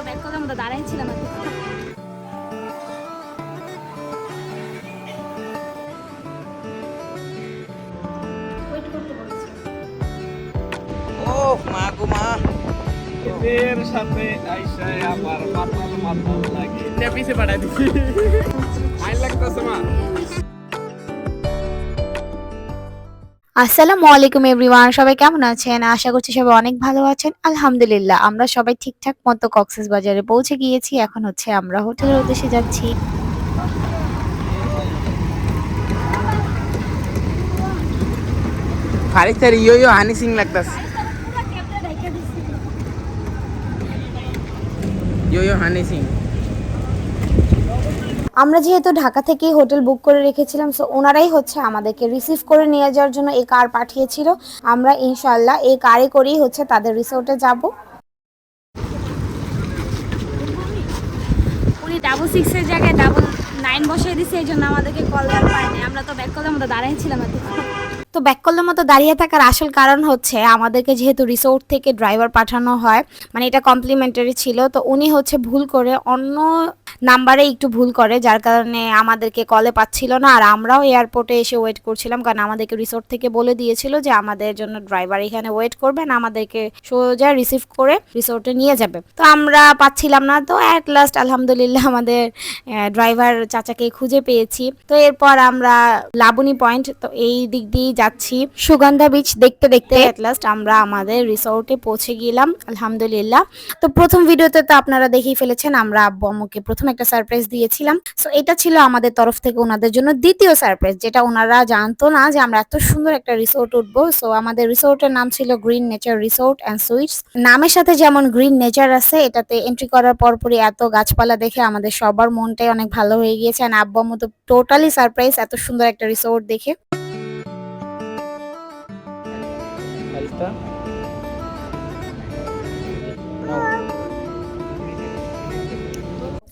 ব্যাককলের মধ্যে দাঁড়াইছিলাম আর ওয়েট করতে বলছি। ও মা গো মা, এর সাথে আইসায় আমার মাতাল মাতাল লাগে। পিছে পাঠাই দিছি। আই লাগতেছে মা। আসসালামু আলাইকুম এভরিওয়ান, সবাই কেমন আছেন? আশা করছি সবাই অনেক ভালো আছেন। আলহামদুলিল্লাহ আমরা সবাই ঠিকঠাক মতো কক্সবাজারে পৌঁছে গিয়েছি। এখন হচ্ছে আমরা হোটেলের উদ্দেশ্যে যাচ্ছি। ফারিস্তার ইয়ো হানি সিং লাগতাছে। ইয়ো হানি সিং। আমরা যেহেতু ঢাকা থেকেই হোটেল বুক করে রেখেছিলাম, সো ওনারাই হচ্ছে আমাদেরকে রিসিভ করে নিয়ে যাওয়ার জন্য এই কার পাঠিয়েছিল। আমরা ইনশাআল্লাহ এই কারে করেই হচ্ছে তাদের রিসোর্টে যাব। উনি 666 এর জায়গায় 999 বসিয়ে দিছে, এই জন্য আমাদেরকে কল দেওয়ার পায়নি। আমরা তো ব্যাককলের মধ্যে দাঁড়াইছিলাম আর তো ব্যাককলের মতো দাঁড়িয়ে থাকার আসল কারণ হচ্ছে আমাদেরকে যেহেতু রিসোর্ট থেকে ড্রাইভার পাঠানো হয়, মানে এটা কমপ্লিমেন্টারি ছিল, তো উনি হচ্ছে ভুল করে অন্য নাম্বারে একটু ভুল করে, যার কারণে আমাদেরকে কলে পাচ্ছিল না। আর আমরাও এয়ারপোর্টে এসে ওয়েট করছিলাম, কারণ আমাদেরকে রিসোর্ট থেকে বলে দিয়েছিল যে আমাদের জন্য ড্রাইভার এখানে ওয়েট করবেন, আমাদেরকে সোজা রিসিভ করে রিসোর্টে নিয়ে যাবে। তো আমরা পাচ্ছিলাম না, তো অ্যাট লাস্ট আলহামদুলিল্লাহ আমাদের ড্রাইভার চাচাকে খুঁজে পেয়েছি। তো এরপর আমরা লাবণী পয়েন্ট, তো এই দিক দিয়ে যাচ্ছি। সুগন্ধা বিচ দেখতে দেখতে অ্যাট লাস্ট আমরা আমাদের রিসোর্টে পৌঁছে গেলাম আলহামদুলিল্লাহ। তো প্রথম ভিডিওতে তো আপনারা দেখেই ফেলেছেন, আমরা আব্বু আম্মুকে প্রথম একটা সারপ্রাইজ দিয়েছিলাম। সো এটা ছিল আমাদের তরফ থেকে ওনাদের জন্য দ্বিতীয় সারপ্রাইজ, যেটা ওনারা জানতো না যে আমরা এত সুন্দর একটা রিসোর্ট উঠবো। সো আমাদের রিসোর্টের নাম ছিল green nature resort and sweets. নামের সাথে যেমন গ্রিন নেচার আছে, এটাতে এন্ট্রি করার পরপরই এত গাছপালা দেখে আমাদের সবার মনটাই অনেক ভালো হয়ে গিয়েছে। আর আব্বু আম্মু তো টোটালি সারপ্রাইজ এত সুন্দর একটা রিসোর্ট দেখে।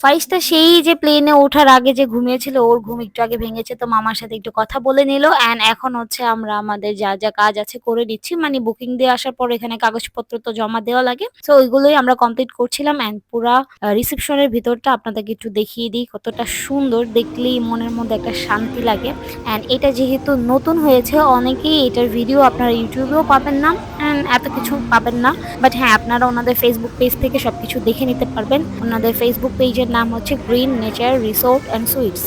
ফারিস্তা সেই যে প্লেনে ওঠার আগে যে ঘুমিয়েছিল, ওর ঘুম একটু আগে ভেঙেছে, তো মামার সাথে একটু কথা বলে নিল। অ্যান্ড এখন হচ্ছে আমরা আমাদের যা যা কাজ আছে করে দিচ্ছি, মানে বুকিং দিয়ে আসার পর এখানে কাগজপত্র তো জমা দেওয়া লাগে, তো ওইগুলোই আমরা কমপ্লিট করছিলাম। অ্যান্ড পুরা রিসেপশনের ভিতরটা আপনাদেরকে একটু দেখিয়ে দিই, কতটা সুন্দর, দেখলেই মনের মধ্যে একটা শান্তি লাগে। অ্যান্ড এটা যেহেতু নতুন হয়েছে, অনেকেই এটার ভিডিও আপনারা ইউটিউবেও পাবেন না অ্যান্ড এত কিছু পাবেন না, বাট হ্যাঁ আপনারা ওনাদের ফেসবুক পেজ থেকে সবকিছু দেখে নিতে পারবেন। ওনাদের ফেসবুক পেজের নাম হচ্ছে green nature resort and sweets.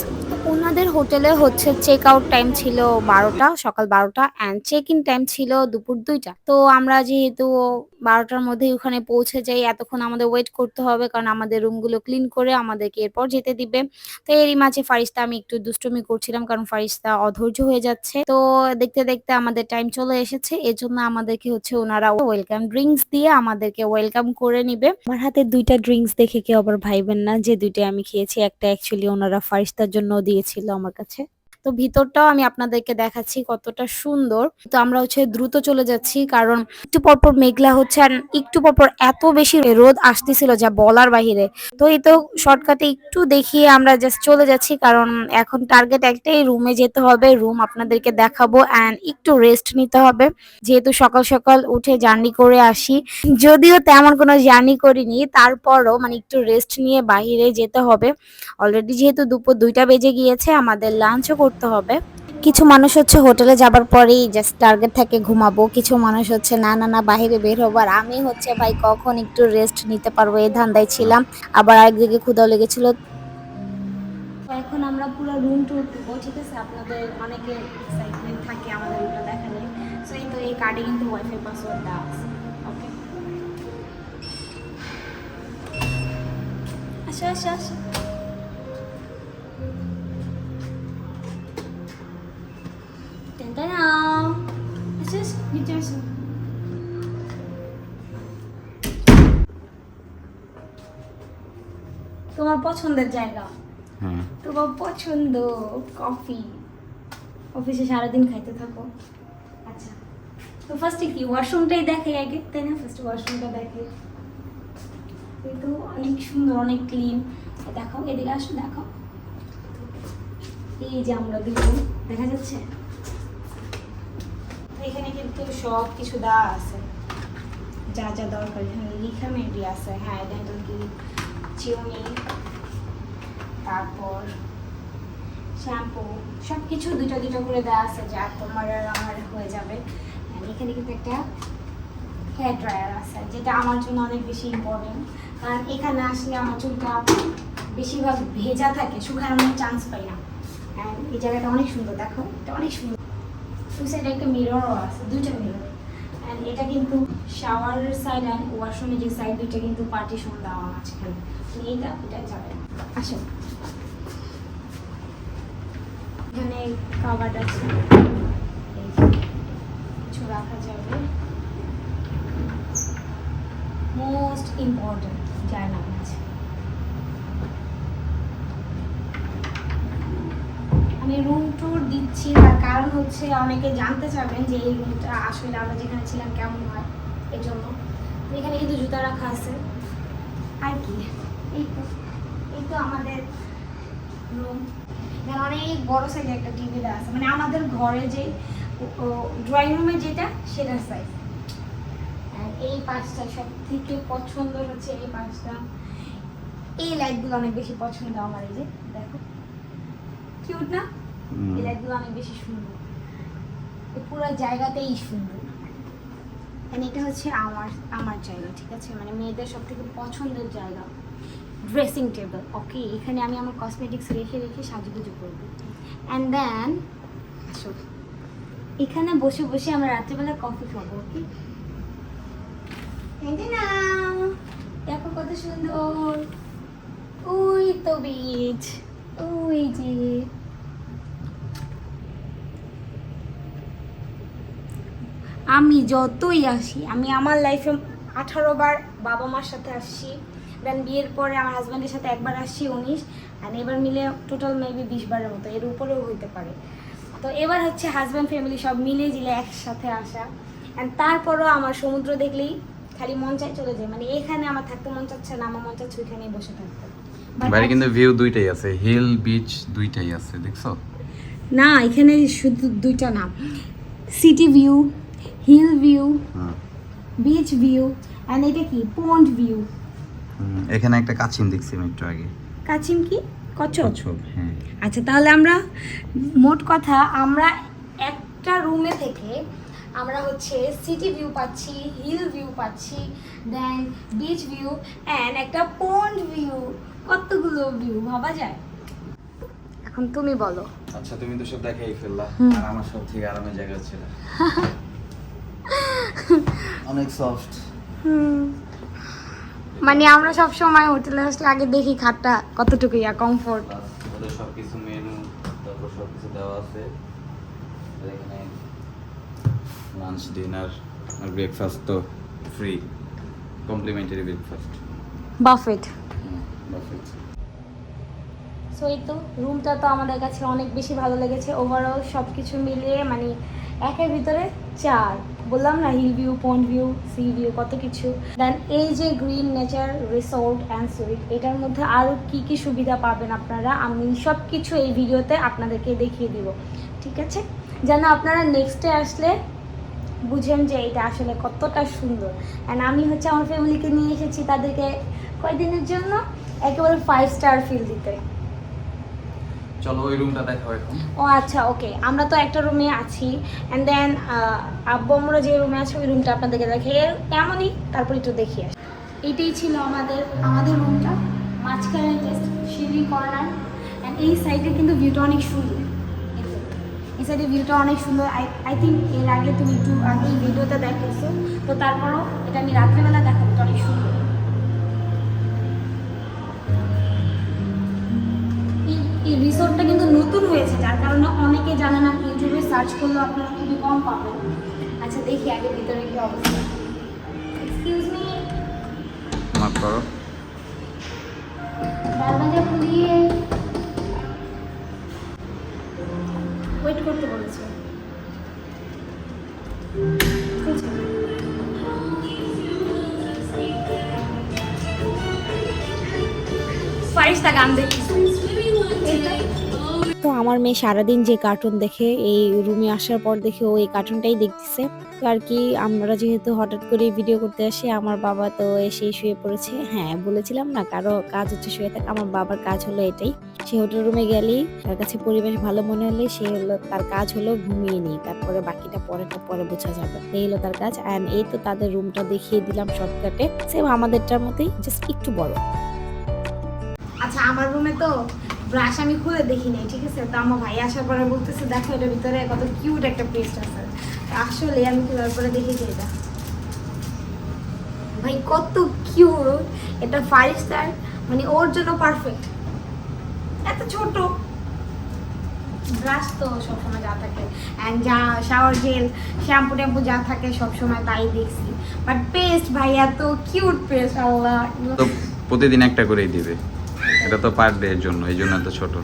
ওনাদের হোটেলে হচ্ছে চেক আউট টাইম ছিল 12টা, সকাল 12টা, অ্যান্ড চেক ইন টাইম ছিল দুপুর 2টা। তো আমরা যেহেতু 12টার মধ্যে ওখানে পৌঁছে যাই, এতক্ষণ আমাদের ওয়েট করতে হবে, কারণ আমাদের রুমগুলো ক্লিন করে আমাদেরকে এরপর যেতে দিবে। তো এরই মাঝে ফারিস্তা আমি একটু দুষ্টুমি করছিলাম, কারণ ফারিস্তা অধৈর্য হয়ে যাচ্ছে। তো দেখতে দেখতে আমাদের টাইম চলে এসেছে, এজন্য আমাদেরকে হচ্ছে ওনারা ওয়েলকাম ড্রিঙ্কস দিয়ে আমাদেরকে ওয়েলকাম করে নিবে। আমার হাতে 2টা ড্রিঙ্কস দেখে কেউ আবার ভাইবেন না যে 2টা আমি খেয়েছি, একটা অ্যাকচুয়ালি ওনারা ফারিস্তার জন্য দিয়েছিল আমার কাছে। তো ভিতরটাও আমি আপনাদেরকে দেখাচ্ছি কতটা সুন্দর। তো আমরা হচ্ছে দ্রুত চলে যাচ্ছি, কারণ একটু পরপর মেঘলা হচ্ছে আর একটু পরপর এত বেশি রোদ আসতেছিল যা বলার বাহিরে। তো এই তো শর্টকাটে একটু দেখিয়ে আমরা জাস্ট চলে যাচ্ছি, কারণ এখন টার্গেট একটাই, রুমে যেতে হবে, রুম আপনাদেরকে দেখাবো অ্যান্ড একটু রেস্ট নিতে হবে, যেহেতু সকাল সকাল উঠে জার্নি করে আসি। যদিও তেমন কোনো জার্নি করিনি, তারপরও মানে একটু রেস্ট নিয়ে বাহিরে যেতে হবে। অলরেডি যেহেতু দুপুর 2টা বেজে গিয়েছে, আমাদের লাঞ্চও করতে হবে। কিছু মানুষ হচ্ছে হোটেলে যাবার পরেই জাস্ট টার্গেট থাকে ঘুমাবো, কিছু মানুষ হচ্ছে না না না বাইরে বের হবো, আর আমি হচ্ছে ভাই কখন একটু রেস্ট নিতে পারবো এই ধান্দায় ছিলাম। আবার আরেকদিকে ক্ষুধাও লেগেছিল। এখন আমরা পুরো রুম ট্যুর করবো, ঠিক আছে? আপনাদের অনেকে এক্সাইটমেন্ট থাকে আমাদের রুমটা দেখালে। সো এই তো এই কার্ডে কিন্তু ওয়াইফাই পাসওয়ার্ড দেওয়া আছে। ওকে, আসো আসো আসো। তোমার পছন্দের জায়গা, তোমার পছন্দ কফি, অফিসে সারাদিন খাইতে থাকো। আচ্ছা, তো ফার্স্টে কি ওয়াশরুমটাই দেখে আগে, তাই না? ফার্স্ট ওয়াশরুমটা দেখে। কিন্তু অনেক সুন্দর, অনেক ক্লিন। দেখো এদিকে আসো, দেখো এই যে আমরা দুজন, দেখা যাচ্ছে? এখানে কিন্তু সব কিছু দেওয়া আছে, যা যা দরকার এখানে লেখা মেডি আছে। হ্যাঁ, ডেন্টাল ক্লিনিক, চিউনি, তারপর শ্যাম্পু, সব কিছু দুটো দুটো করে দেওয়া আছে, যা তোমার আর আমার হয়ে যাবে। আর এখানে কিন্তু একটা হেয়ার ড্রায়ার আছে, যেটা আমার জন্য অনেক বেশি ইম্পর্টেন্ট, কারণ এখানে আসলে আমার চুলটা বেশিরভাগ ভেজা থাকে, শুকানোর চান্স পাই না। অ্যান্ড এই জায়গাটা অনেক সুন্দর, দেখো এটা অনেক সুন্দর। দুই সাইডে একটা মিররও আছে, দুইটা মিরর। অ্যান্ড এটা কিন্তু শাওয়ারের সাইড অ্যান্ড ওয়াশরুমের যে সাইড, দুইটা কিন্তু পার্টিশন দেওয়া আছে এখানে। তো এটা যাবে না। আসো, এখানে কাভার্ড আছে, এই যে কিছু রাখা যাবে। মোস্ট ইম্পর্টেন্ট জায়গা আছে। আমি রুম ট্যুর দিচ্ছি, তার কারণ হচ্ছে অনেকে জানতে চাবেন যে এই রুমটা আসলে আমরা যেখানে ছিলাম কেমন হয়, এই জন্য। এখানে কিন্তু জুতা রাখা আছে, আর কি এই তো আমাদের রুম। এখানে অনেক বড় সাইজে একটা টিভি দেওয়া আছে, মানে আমাদের ঘরে যে ড্রয়িং রুমে যেটা সেটার সাইজ। আর এই পাঁচটা সব থেকে পছন্দ হচ্ছে এই পাঁচটা, এই লাইটগুলো অনেক বেশি পছন্দ আমার। এই যে দেখো কিউট না, এই লাইটগুলো অনেক বেশি সুন্দর, এই পুরো জায়গাতেই সুন্দর। এন্ড এটা হচ্ছে আমার জায়গা, ঠিক আছে, মানে মেয়েদের সব থেকে পছন্দের জায়গা, ড্রেসিং টেবিল। ওকে, এখানে আমি আমার কসমেটিক্স রেখে রেখে সাজুগুজু করবো। অ্যান্ড দেন আসো, এখানে বসে বসে আমরা রাত্রিবেলা কফি খাবো। ওকে, দেখো কত সুন্দর, ওই তো বিচ, ওই যে আমি যতই আসি, আমি আমার লাইফে 18 বার বাবা মার সাথে আসছি, দেন বিয়ের পরে আমার হাজব্যান্ডের সাথে একবার আসছি 19, আর এবার মিলে টোটাল মেবি 20 বারের মতো, এর উপরেও হইতে পারে। তো এবার হচ্ছে হাজব্যান্ড ফ্যামিলি সব মিলে জিলে একসাথে আসা। অ্যান্ড তারপরও আমার সমুদ্র দেখলেই খালি মন চাই চলে যায়, মানে এখানে আমার থাকতে মন চাচ্ছে না, আমার মন চাচ্ছে ওইখানেই বসে থাকতে। বাইরে কিন্তু ভিউ দুইটাই আছে, হিল বিচ দুইটাই আছে, দেখছো? না, এখানে শুধু দুইটা না, city view, hill view, beach view, and এটা কি পন্ড ভিউ। এখানে একটা কাছিম দেখছি আমি একটু আগে। কাছিম কি? কচ্ছপ? কচ্ছপ, হ্যাঁ। আচ্ছা, তাহলে আমরা মোট কথা আমরা একটা রুমে থেকে আমরা হচ্ছে সিটি ভিউ পাচ্ছি, হিল ভিউ পাচ্ছি, দেন বিচ ভিউ অ্যান্ড একটা পন্ড ভিউ। কতগুলো ভিউ ভাবা যায়? এখন তুমি বলো। আচ্ছা, তুমি তো সব দেখাই ফেললা, আর আমার সব থেকে আরামের জায়গা ছিল। অনেক সফট। মানে আমরা সব সময় হোটেলে আসলে আগে দেখি খাটটা কতটুকু কমফোর্ট। ওদের সব কিছু মেনু, তারপর সব কিছু দেওয়া আছে। এখানে লাঞ্চ, ডিনার আর ব্রেকফাস্ট তো free, complimentary breakfast, buffet. Buffet. So এই তো রুমটা তো আমাদের কাছে অনেক বেশি ভালো লেগেছে। ওভারঅল সব কিছু মিলিয়ে মানে একের ভিতরে 4, বললাম না, হিল ভিউ, পন্ড ভিউ, সি ভিউ, কত কিছু। দেন এই যে green nature resort and sweet, এটার মধ্যে আরও কী কী সুবিধা পাবেন আপনারা, আমি সব কিছু এই ভিডিওতে আপনাদেরকে দেখিয়ে দিব, ঠিক আছে, যেন আপনারা নেক্সটে আসলে বুঝেন যে এটা আসলে কতটা সুন্দর। অ্যান্ড আমি হচ্ছে আমার ফ্যামিলিকে নিয়ে এসেছি তাদেরকে কয়েকদিনের জন্য একেবারে 5 স্টার ফিল দিতে। চলো ওই রুমটা দেখাও এখন। ও আচ্ছা, ওকে, আমরা তো একটা রুমে আছি, অ্যান্ড দেন আব্বু আমরা যে রুমে আছে ওই রুমটা আপনাদেরকে দেখে এমনই, তারপর একটু দেখিয়ে আসি। এটাই ছিল আমাদের রুমটা, মাঝখানে জাস্ট সিঁড়ি কর্নার, অ্যান্ড এই সাইডে কিন্তু ভিউটা অনেক সুন্দর। এই সাইডে ভিউটা অনেক সুন্দর। আই থিঙ্ক এর আগে তুমি একটু আগে ভিডিওতে দেখেছো, তো তারপরও এটা আমি রাত্রেবেলা দেখাবো, এটা অনেক সুন্দর। এই রিসোর্টটা কিন্তু নতুন হয়েছে, যার কারণে অনেকে জানে না, ইউটিউবে সার্চ করলেও আপনারা খুবই কম পাবেন। আচ্ছা, দেখি আগে ভিতরে কি অবস্থা। এক্সকিউজ মি, মাফ করো। দরজা খুলিয়ে ওয়েট করতে বলেছে। ফারিস্তা গান দেখি। তো আমার মেয়ে সারাদিন যে কার্টুন দেখে এই রুমে আসার পর দেখে ও এই কার্টুনটাই দেখতেছে। তো আর কি আমরা যেহেতু হঠাৎ করে ভিডিও করতে আসি আমার বাবা তো এসে শুয়ে পড়েছে। হ্যাঁ বলেছিলাম না কারো কাজ হচ্ছে শুয়ে থাকা, আমার বাবার কাজ হলো এটাই। সে হোটেল রুমে গেলেই তার কাছে পরিবেশ ভালো মনে হলে সে হলো তার কাজ হলো ঘুমিয়ে নেই, তারপরে বাকিটা পরেরটা পরে বোঝা যাবে। এই হলো তার কাজ। অ্যান্ড এই তো তাদের রুমটা দেখিয়ে দিলাম শর্টকাটে, সেম আমাদেরটার মতোই জাস্ট একটু বড়। আচ্ছা আমার রুমে তো ব্রাশ আমি খুলে দেখি নাই, ঠিক আছে? তো আমার ভাই আসার পরে বলতেছে দেখো এটার ভিতরে কত কিউট একটা পেস্ট আছে। আসলে আমি খোলার পরে দেখেছি এটা, ভাই কত কিউট। এটা ফারিস্তার মানে ওর জন্য পারফেক্ট। এত ছোট ব্রাশ তো সবসময় যা থাকে, অ্যান্ড যা শাওয়ার জেল শ্যাম্পু ট্যাম্পু যা থাকে সবসময় তাই দেখছি, বাট পেস্ট ভাই এত কিউট পেস্ট, আল্লাহ। তো প্রতিদিন একটা করেই দিবে, এটা তো পার ডে এর জন্য, এই জন্য এত ছোট।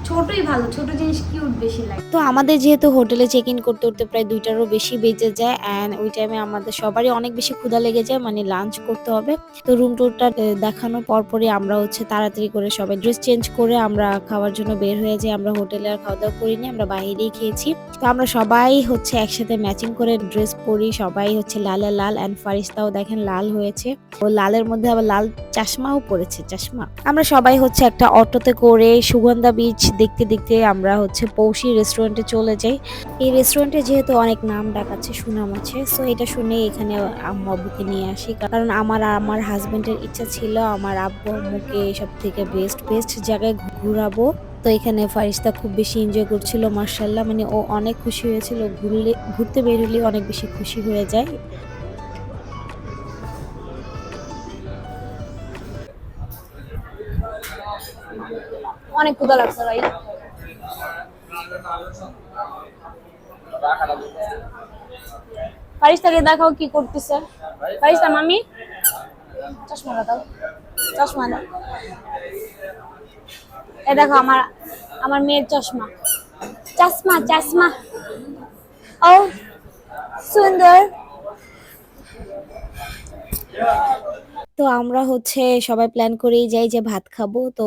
ছোটই ভালো, ছোট জিনিস কিউট বেশি লাগে। তো আমাদের যেহেতু হোটেলে চেক ইন করতে করতে প্রায় 2টারও বেশি বেজে যায়, অ্যান্ড ওই টাইমে আমাদের সবারই অনেক বেশি ক্ষুধা লেগে যায়, মানে লাঞ্চ করতে হবে। তো রুম টুরটা দেখানোর পরপরই আমরা হচ্ছে তাড়াতাড়ি করে সবাই ড্রেস চেঞ্জ করে আমরা খাওয়ার জন্য বের হয়ে যাই। আমরা হোটেলে আর খাওয়া দাওয়া করিনি, আমরা বাইরেই খেয়েছি। তো আমরা সবাই হচ্ছে একসাথে ম্যাচিং করে ড্রেস পরি, সবাই হচ্ছে লালে লাল, অ্যান্ড ফারিস্তাও দেখেন লাল হয়েছে, ও লালের মধ্যে আবার লাল চশমাও পরেছে, চশমা। আমরা সবাই হচ্ছে একটা অটোতে করে সুগন্ধা বিচ দেখতে দেখতে আমরা হচ্ছে পৌষি রেস্টুরেন্টে চলে যাই। এই রেস্টুরেন্টে যেহেতু অনেক নাম ডাক আছে, সুনাম আছে, সো এটা শুনে এখানে আম্মু আব্বুকে নিয়ে আসি, কারণ আমার আর আমার হাজবেন্ডের ইচ্ছা ছিল আমার আব্বু আম্মুকে সব থেকে বেস্ট বেস্ট জায়গায় ঘুরাবো। তো এখানে ফারিস্তা খুব বেশি এনজয় করছিল মার্শাল্লাহ, মানে ও অনেক খুশি হয়েছিল, ঘুরতে বের হলে অনেক বেশি খুশি হয়ে যায়। অনেক ক্ষুধা লাগছে ভাই। ফারিস্তাকে দেখাও কি করতেছে। ফারিস্তা মামি চশমা দাও, চশমা দাও। এ দেখো আমার আমার মেয়ের চশমা, চশমা চশমা। ও সুন্দর। তো আমরা হচ্ছে সবাই প্ল্যান করেই যাই যে ভাত খাবো। তো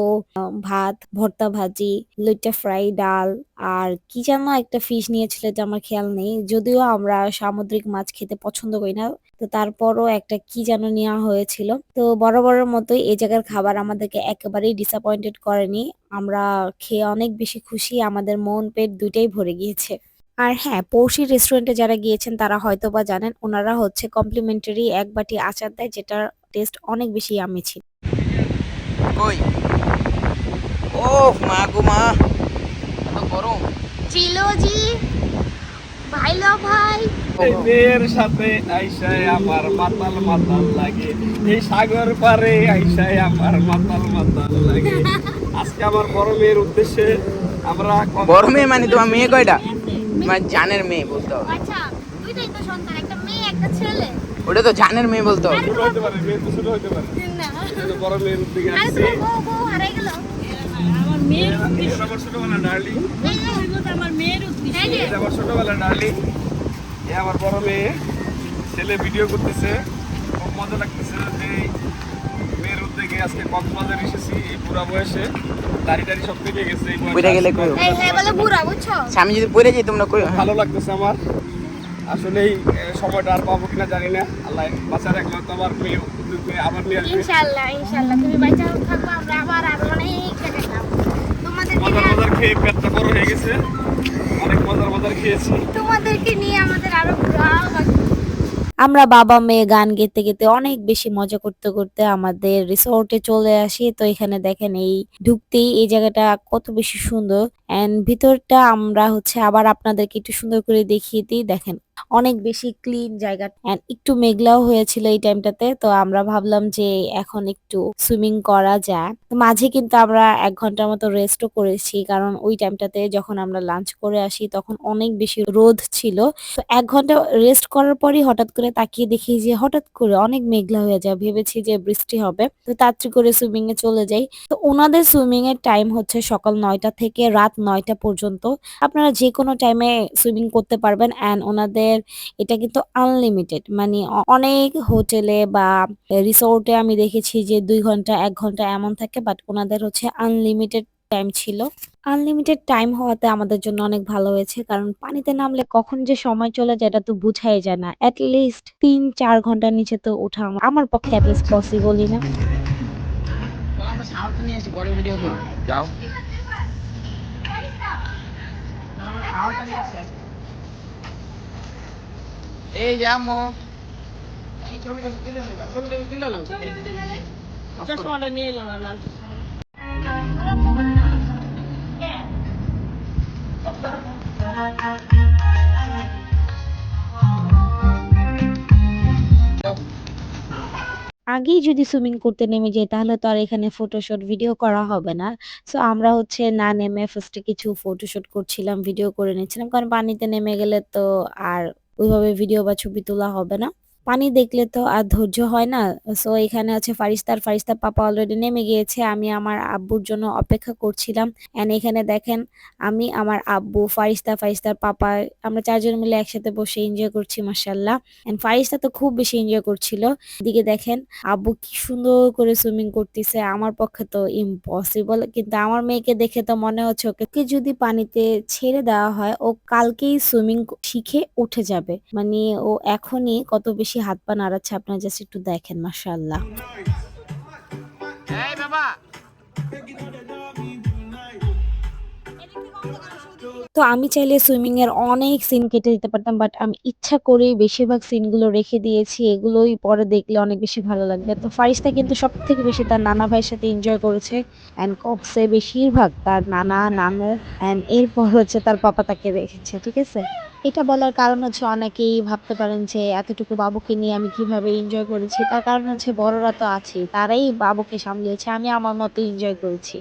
ভাত, ভর্তা, ভাজি, লইট্টা ফ্রাই, ডাল আর কি যেন একটা ফিশ নিয়েছিল, এটা আমার খেয়াল নেই, যদিও আমরা সামুদ্রিক মাছ খেতে পছন্দ করি না। তো তারপরও একটা কি যেন নেওয়া হয়েছিল। তো বরাবরের মতোই এই জায়গার খাবার আমাদেরকে একেবারেই ডিসঅ্যাপয়েন্টেড করেনি। আমরা খেয়ে অনেক বেশি খুশি, আমাদের মন পেট দুইটাই ভরে গিয়েছে। আর হ্যাঁ, পড়শি রেস্টুরেন্টে যারা গিয়েছেন তারা হয়তোবা জানেন, ওনারা হচ্ছে কমপ্লিমেন্টারি এক বাটি আচার দেয়, যেটার টেস্ট অনেক বেশি ইয়াম্মি ছিল। কই? ও মা গো মা, এত গরম। চিলোজি ভাইলো ভাই। এই মেয়ের সাথে আইসায় আমার মাতাল মাতাল লাগে, এই সাগর পারে আইসায় আমার মাতাল মাতাল লাগে। আজকে আমার বড় মেয়ের উদ্দেশ্যে আমরা বড় মেয়ে মানে তোমার মেয়ে কয়টা? তোমার জানের মেয়ে বলতে হবে। আচ্ছা দুইটাই তো সন্তান, একটা মেয়ে একটা ছেলে। ওটা তো জানের মেয়ে বলতে হবে। ছোট হইতে পারে, মেয়ে তো ছোট হইতে পারে। না কিন্তু বড় মেয়ের উদ্যোগে আরে আসছি। তো বউ হারাই গেল। আমার ছোটবেলা ডার্লিং, এটা আমার ছোটবেলা ডার্লিং। এ আমার বড় মেয়ে, ছেলে ভিডিও করতেছে, খুব মজা লাগতেছে যে মেয়ের উদ্যোগে আজকে কক্সবাজার এসেছি। এই বুড়া বয়সে দাড়ি টাড়ি সব পেকে গেছে, এই বয়সে পইরা গেলে কই? এই হ্যাঁ বলে বুড়া, বুঝছো? আমি যদি পড়ে যাই তোমরা কই? ভালো লাগতেছে আমার। আসলে এই সময়টা আর পাবো কিনা জানি না, আল্লাহ বাঁচার একমাত্র আমার মেয়ে উদ্যোগে আবার নিয়ে আসবে। ইনশাআল্লাহ ইনশাআল্লাহ তুমি বাইচা থাকো, আমরা আবার আর অনেক জায়গা খাবো তোমাদেরকে মজার নিয়ে। মজার খেয়ে পেটটা বড় হয়ে গেছে, অনেক মজার মজার খেয়েছি। তোমাদেরকে নিয়ে আমাদের আরো ঘোরাও বাকি। আমরা বাবা মেয়ে গান গেতে গেতে অনেক বেশি মজা করতে করতে আমাদের রিসোর্টে চলে আসি। তো এখানে দেখেন এই ঢুকতেই এই জায়গাটা কত বেশি সুন্দর, এন্ড ভিতরটা আমরা হচ্ছে আবার আপনাদেরকে একটু সুন্দর করে দেখিয়ে দিই। দেখেন অনেক বেশি ক্লিন জায়গা, এন্ড একটু মেঘলাও হয়েছিল এই টাইমটাতে। তো আমরা ভাবলাম যে এখন একটু সুইমিং করা যায়। তো মাঝে কিন্তু আমরা 1 ঘন্টার মতো রেস্টও করেছি, কারণ ওই টাইমটাতে যখন আমরা লাঞ্চ করে আসি তখন অনেক বেশি রোদ ছিল। তো 1 ঘন্টা রেস্ট করার পরই হঠাৎ করে তাকিয়ে দেখি যে হঠাৎ করে অনেক মেঘলা হয়ে যায়, ভেবেছি যে বৃষ্টি হবে। তো তাড়াতাড়ি করে সুইমিং এ চলে যাই। তো ওনাদের সুইমিং এর টাইম হচ্ছে সকাল 9টা থেকে রাত 9টা পর্যন্ত। আপনারা যে কোনো টাইমে সুইমিং করতে পারবেন, অ্যান্ড ওনাদের এটা কিন্তু আনলিমিটেড, মানে অনেক হোটেলে বা রিসোর্টে আমি দেখেছি যে 2 ঘন্টা 1 ঘন্টা এমন থাকে, বাট ওনাদের হচ্ছে আনলিমিটেড টাইম ছিল। আনলিমিটেড টাইম হওয়াতে আমাদের জন্য অনেক ভালো হয়েছে, কারণ পানিতে নামলে কখন যে সময় চলে যায় এটা তো বুঝাই যায় না। এট লিস্ট ৩-৪ ঘন্টার নিচে তো ওঠা আমার পক্ষে এট লিস্ট পসিবলই না। যাও এই যামো আগেই যদি সুইমিং করতে নেমে যাই তাহলে তো আর এখানে ফটোশুট ভিডিও করা হবে না। সো আমরা হচ্ছে না নেমে ফার্স্টে কিছু ফটোশুট করছিলাম, ভিডিও করে নিচ্ছিলাম, কারণ পানিতে নেমে গেলে তো আর ওইভাবে ভিডিও বা ছবি তোলা হবে না। পানি দেখলে তো আর ধৈর্য হয় না। সো এখানে হচ্ছে ফারিস্তার পাপা অলরেডি নেমে গিয়েছে, আমি আমার আব্বুর জন্য অপেক্ষা করছিলাম। এন্ড এখানে দেখেন আমি, আমার আব্বু, ফারিস্তার পাপা, আমরা ৪ জন মিলে একসাথে বসে এনজয় করছি মাশাআল্লাহ। এন্ড ফারিস্তা তো খুব বেশি এনজয় করছিল। এদিকে দেখেন আব্বু কি সুন্দর করে সুইমিং করতেছে, আমার পক্ষে তো ইম্পসিবল, কিন্তু আমার মেয়েকে দেখে তো মনে হচ্ছে ওকে যদি পানিতে ছেড়ে দেওয়া হয় ও কালকেই সুইমিং শিখে উঠে যাবে। মানে ও এখনই কত বেশি হাত পা নাড়াচ্ছে, আপনারা জাস্ট একটু দেখেন মাশাআল্লাহ। এই বাবা তো আমি চাইলে সুইমিং এর অনেক সিন কেটে দিতে পারতাম, বাট আমি ইচ্ছা করেই বেশিরভাগ সিনগুলো রেখে দিয়েছি, এগুলোই পরে দেখলে অনেক বেশি ভালো লাগবে। তো ফারিস্তা কিন্তু সব থেকে বেশি তার নানা ভাইয়ের সাথে এনজয় করেছে, অ্যান্ড কক্সে বেশিরভাগ তার নানা নানু, অ্যান্ড এরপর হচ্ছে তার পাপা তাকে রেখেছে। ঠিক আছে, এটা বলার কারণ হচ্ছে অনেকেই ভাবতে পারেন যে এতটুকু বাবুকে নিয়ে আমি কিভাবে এনজয় করেছি, তার কারণ হচ্ছে বড়রা তো আছে, তারাই বাবুকে সামলিয়েছে, আমি আমার মতো এনজয় করেছি।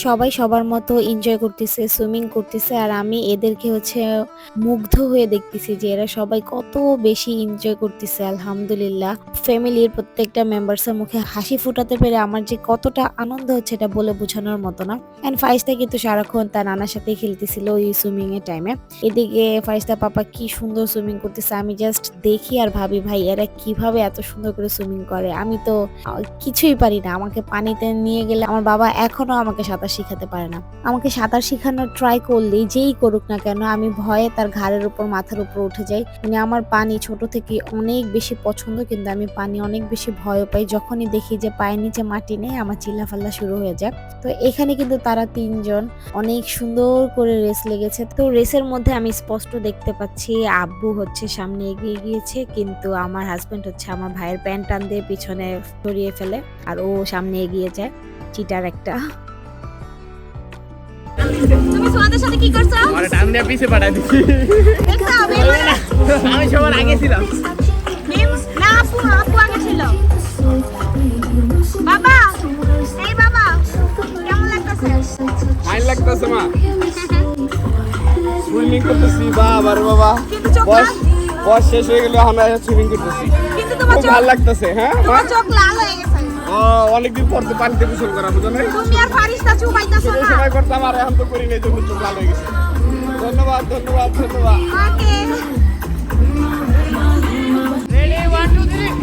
সবাই সবার মতো এনজয় করতেছে, সুইমিং করতেছে, আর আমি এদেরকে হচ্ছে মুগ্ধ হয়ে দেখতেছি যে এরা সবাই কত বেশি এনজয় করতেছে। আলহামদুলিল্লাহ, ফ্যামিলির প্রত্যেকটা মেম্বার্সের মুখে হাসি ফুটাতে পেরে আমার যে কতটা আনন্দ হচ্ছে এটা বলে বোঝানোর মতো না। এন্ড ফারিস্তা কিন্তু সারাক্ষণ তার নানার সাথে খেলতেছিল ওই সুইমিং এর টাইমে। এদিকে ফারিস্তা পাপা কি সুন্দর সুইমিং করতেছে, আমি জাস্ট দেখি আর ভাবি ভাই এরা কিভাবে এত সুন্দর করে সুইমিং করে, আমি তো কিছুই পারি না। আমাকে পানিতে নিয়ে গেলে আমার বাবা এখনো আমাকে সাঁতার শিখাতে পারে না। আমাকে সাঁতার শিখানোর ট্রাই করলেই যেই করুক না কেন আমি ভয়ে তার ঘাড়ের উপর মাথার উপর উঠে যাই। মানে আমার পানি ছোট থেকে অনেক বেশি পছন্দ, কিন্তু আমি পানি অনেক বেশি ভয় পাই। যখনই দেখি যে পায়ের নিচে মাটি নেই আমার চিল্লাফাল্লা শুরু হয়ে যায়। তো এখানে কিন্তু তারা ৩ জন অনেক সুন্দর করে রেস লেগেছে। তো রেসের মধ্যে আমি স্পষ্ট দেখতে পাচ্ছি আব্বু হচ্ছে সামনে এগিয়ে গিয়েছে, কিন্তু আমার হাজবেন্ড হচ্ছে আমার ভাইয়ের প্যান্ট টান দিয়ে পিছনে সরিয়ে ফেলে আর ও সামনে এগিয়ে যায়। চিটার একটা। তুমি সোনাদের সাথে কি করছো? আরে টান দিয়ে পিছে পাঠাই দিছি দেখছো আমি সবার আগে ছিলাম। না আপু আগে ছিল। বাবা এই বাবা কেমন লাগতেছে? ফাইন লাগতেছে মা, সুইমিং করতেছি বাবা রে বাবা, কিন্তু চোখ বয়স শেষ হয়ে গেল আমরা সুইমিং করতেছি, কিন্তু তোমার খুব চোখ ভালো লাগতেছে। হ্যাঁ তোমার চোখ লাল হয়ে গেছে। অনেকদিন পর তো পানিতে গোসল করা, বুঝো না? তুমি আর ফারিস্তা চুবাইতাছো সেই না। সময় করতাম আর এখন তো করি নাই, তো চোখ লাল হয়ে গেছে। ধন্যবাদ ধন্যবাদ ধন্যবাদ। ওকে রেডি 1 2 3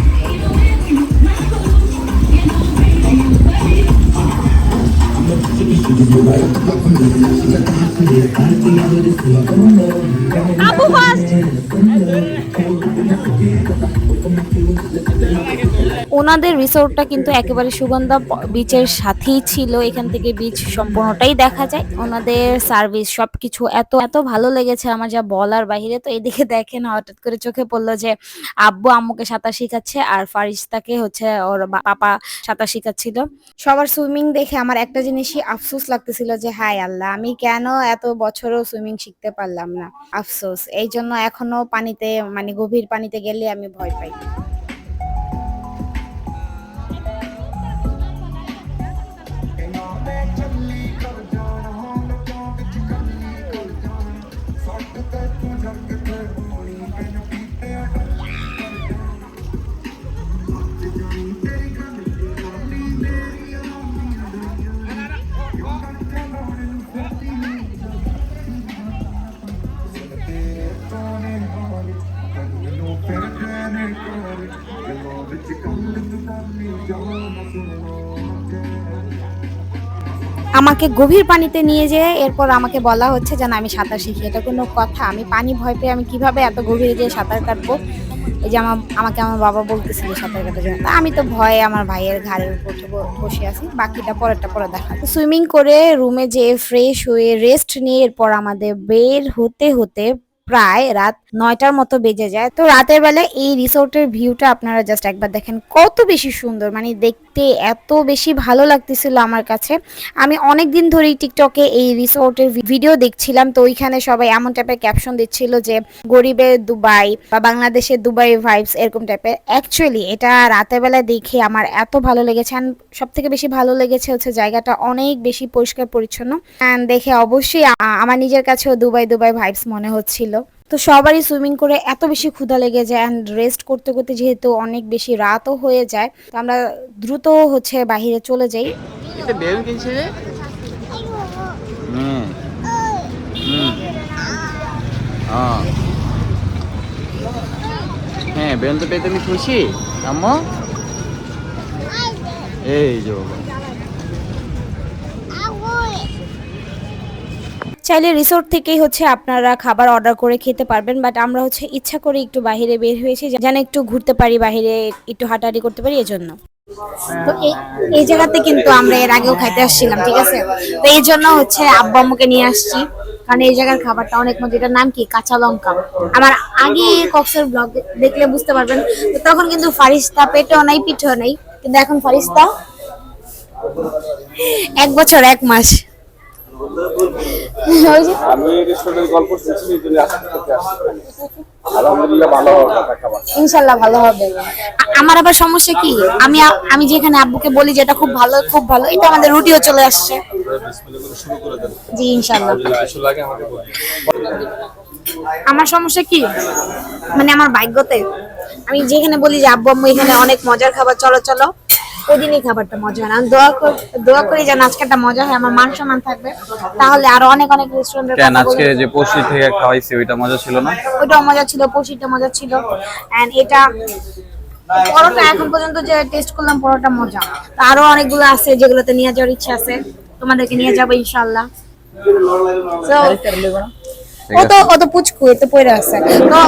আপু ফার্স্ট। ওনাদের রিসোর্টটা কিন্তু একেবারে সুগন্ধা বিচের সাথেই ছিল, এখান থেকে বিচ সম্পূর্ণটাই দেখা যায়। ওনাদের সার্ভিস সবকিছু এত এত ভালো লেগেছে আমার, যা বলার বাহিরে। তো এদিকে দেখেন হঠাৎ করে চোখে পড়লো যে আব্বু আম্মুকে সাঁতার শিখাচ্ছে আর ফারিস্তাকে হচ্ছে ওর পাপা সাঁতার শিখাচ্ছিল। সবার সুইমিং দেখে আমার একটা জিনিসই আফসোস লাগতেছিল যে হায় আল্লাহ, আমি কেন এত বছরও সুইমিং শিখতে পারলাম না। আফসোস, এই জন্য এখনো পানিতে মানে গভীর পানিতে গেলে আমি ভয় পাই। আমাকে গভীর পানিতে নিয়ে যেয়ে এরপর আমাকে বলা হচ্ছে যেন আমি সাঁতার শিখি। এটা কোনো কথা? আমি পানি ভয় পেয়ে আমি কিভাবে এত গভীরে যেয়ে সাঁতার কাটবো? এই যে আমাকে আমার বাবা বলতেছিল সাঁতার কাটার জন্য। তা আমি তো ভয়ে আমার ভাইয়ের ঘাড়ের উপর উঠে বসে আছি, বাকিটা পরেরটা পরে দেখা। সুইমিং করে রুমে যেয়ে ফ্রেশ হয়ে রেস্ট নিয়ে এরপর আমাদের বের হতে হতে প্রায় রাত 9টার মতো বেজে যায়। তো রাতের বেলা এই রিসোর্টের ভিউটা আপনারা জাস্ট একবার দেখেন, কত বেশি সুন্দর, মানে দেখতে এত বেশি ভালো লাগতেছিল আমার কাছে। আমি অনেক দিন ধরেই টিকটকে এই রিসোর্টের ভিডিও দেখছিলাম, তো ওইখানে সবাই এমন টাইপের ক্যাপশন দিচ্ছিল যে গরিবের দুবাই বা বাংলাদেশের দুবাই ভাইবস, এরকম টাইপের। অ্যাকচুয়ালি এটা রাতের বেলা দেখে আমার এত ভালো লেগেছে। অ্যান্ড সব থেকে বেশি ভালো লেগেছে হচ্ছে জায়গাটা অনেক বেশি পরিষ্কার পরিচ্ছন্ন। অ্যান্ড দেখে অবশ্যই আমার নিজের কাছেও দুবাই দুবাই ভাইবস মনে হচ্ছিল। তো সবারই সুইমিং করে এত বেশি ক্ষুধা লেগে যায়, অ্যান্ড রেস্ট করতে করতে যেহেতু অনেক বেশি রাতও হয়ে যায়, তো আমরা দ্রুত হচ্ছে বাহিরে চলে যাই। এটা বেলুন কিনছে রে। হুম হুম হ্যাঁ হ্যাঁ, বেলুন তো পেয়ে তুমি খুশি আম্মু? এই যে বাবা। চাইলে রিসোর্ট থেকেই হচ্ছে আপনারা খাবার অর্ডার করে খেতে পারবেন, বাট আমরা হচ্ছে ইচ্ছা করে একটু বাইরে বের হয়েছি যেন একটু ঘুরতে পারি, বাইরে একটু হাঁটাহাঁটি করতে পারি, এজন্য। তো এই জায়গাতে কিন্তু আমরা এর আগেও খাইতে আসছিলাম, ঠিক আছে? তো এই জন্য হচ্ছে আব্বু আম্মুকে নিয়ে আসছি, কারণ এই জায়গার খাবারটা অনেক মজা। এটার নাম কি? কাঁচা লঙ্কা। আমার আগে কক্সের ব্লগ দেখলে বুঝতে পারবেন, তো তখন কিন্তু ফারিস্তা পেটেও নাই পিঠেও নাই, কিন্তু এখন ফারিস্তা 1 বছর 1 মাস। আমি রেস্টুরেন্টের গল্প শুনছি, এই জন্য আজকে খেতে আসছি। আলহামদুলিল্লাহ ভালো হবে খাবার, ইনশাল্লাহ ভালো হবে। আমার আবার সমস্যা কি, আমি যেখানে আব্বুকে বলি যে এটা খুব ভালো খুব ভালো, এটা আমাদের রুটিও চলে আসছে। শুরু করে দেন। জি ইনশাল্লাহ। কিছু লাগে আমাকে বলুন। আমার সমস্যা কি, মানে আমার ভাগ্যতে আমি যেখানে বলি যে আব্বু আম্মু এখানে অনেক মজার খাবার, চলো চলো, ওদিনই খাবারটা মজা হয় না। আমি দোয়া করি যেন আজকেরটা মজা হয়, আমার মান সম্মান থাকবে, তাহলে আরো অনেক অনেক রেস্টুরেন্টের কেন আজকে যে পরশু থেকে খাওয়াইছি ওইটা মজা ছিল না? ওইটাও মজা ছিল, পরশিটা মজা ছিল। এন্ড এটা পরোটা এখন পর্যন্ত যে টেস্ট করলাম পরোটা মজা। তো আরো অনেকগুলো আছে যেগুলোতে নিয়ে যাওয়ার ইচ্ছা আছে, তোমাদেরকে নিয়ে যাবো ইনশাআল্লাহ। তো ও তো পুচকু, এ তো পড়ে আছে। তো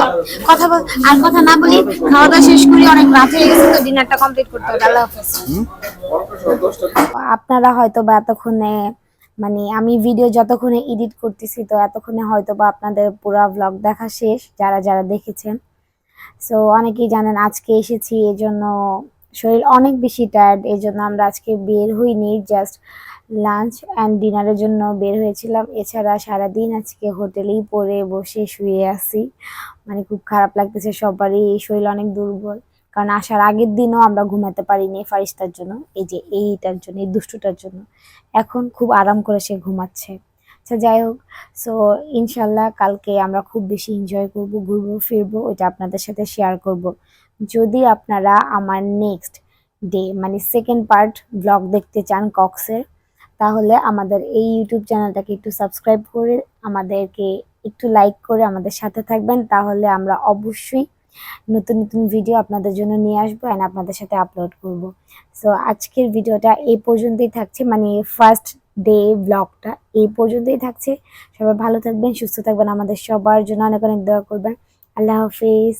কথা না বলি, খাওয়া দাওয়া শেষ করি, অনেক রাত হয়ে গেছে, তো ডিনারটা কমপ্লিট করতে হবে। আল্লাহ হাফেজ। আপনারা হয়তো বা এতক্ষণে মানে আমি ভিডিও যতক্ষণে এডিট করতেছি, তো এতক্ষণে হয়তো বা আপনাদের পুরো ব্লগ দেখা শেষ, যারা যারা দেখেছেন। সো অনেকেই জানেন আজকে এসেছি, এজন্য শরীর অনেক বেশি টায়ার্ড, এই জন্য আমরা আজকে বের হইনি, জাস্ট লাঞ্চ অ্যান্ড ডিনারের জন্য বের হয়েছিলাম। এছাড়া সারাদিন আজকে হোটেলেই পড়ে বসে শুয়ে আছি, মানে খুব খারাপ লাগতেছে সবারই, শরীর অনেক দুর্বল, কারণ আসার আগের দিনও আমরা ঘুমাতে পারিনি ফারিস্তার জন্য, এই যে এইটার জন্য, এই দুষ্টুটার জন্য। এখন খুব আরাম করে সে ঘুমাচ্ছে। আচ্ছা যাই হোক, সো ইনশাল্লাহ কালকে আমরা খুব বেশি এনজয় করব, ঘুরবো ফিরবো, ওইটা আপনাদের সাথে শেয়ার করব। যদি আপনারা আমার নেক্সট ডে মানে সেকেন্ড পার্ট ব্লগ দেখতে চান কক্সের, তাহলে আমাদের এই ইউটিউব চ্যানেলটাকে একটু সাবস্ক্রাইব করে আমাদেরকে একটু লাইক করে আমাদের সাথে থাকবেন, তাহলে আমরা অবশ্যই নতুন নতুন ভিডিও আপনাদের জন্য নিয়ে আসবো এন্ড আপনাদের সাথে আপলোড করব। সো আজকের ভিডিওটা এই পর্যন্তই থাকছে, মানে ফার্স্ট ডে ব্লগটা এই পর্যন্তই থাকছে। সবাই ভালো থাকবেন, সুস্থ থাকবেন, আমাদের সবার জন্য অনেক অনেক দোয়া করবেন। আল্লাহ হাফিজ।